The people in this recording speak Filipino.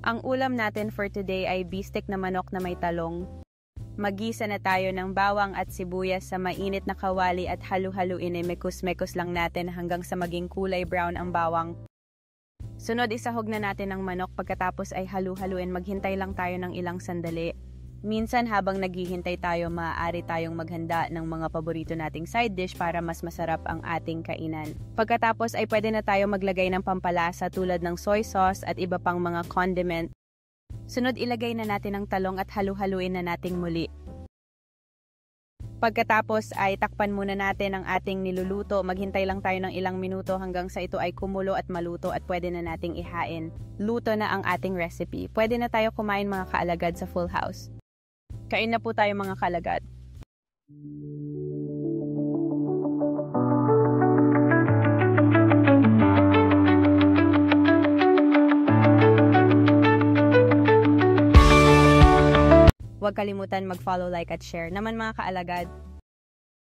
Ang ulam natin for today ay bistek na manok na may talong. Magisa na tayo ng bawang at sibuyas sa mainit na kawali at halu-haluin ay mekus-mekus lang natin hanggang sa maging kulay brown ang bawang. Sunod, isahog na natin ang manok, pagkatapos ay halu-haluin. Maghintay lang tayo ng ilang sandali. Minsan habang naghihintay tayo, maaari tayong maghanda ng mga paborito nating side dish para mas masarap ang ating kainan. Pagkatapos ay pwede na tayo maglagay ng pampalasa tulad ng soy sauce at iba pang mga condiment. Sunod, ilagay na natin ang talong at halu-haluin na nating muli. Pagkatapos ay takpan muna natin ang ating niluluto. Maghintay lang tayo ng ilang minuto hanggang sa ito ay kumulo at maluto at pwede na nating ihain. Luto na ang ating recipe. Pwede na tayo kumain mga kaalagad sa Full House. Kain na po tayo mga kalagad. Huwag kalimutan mag-follow, like at share naman mga kaalagad.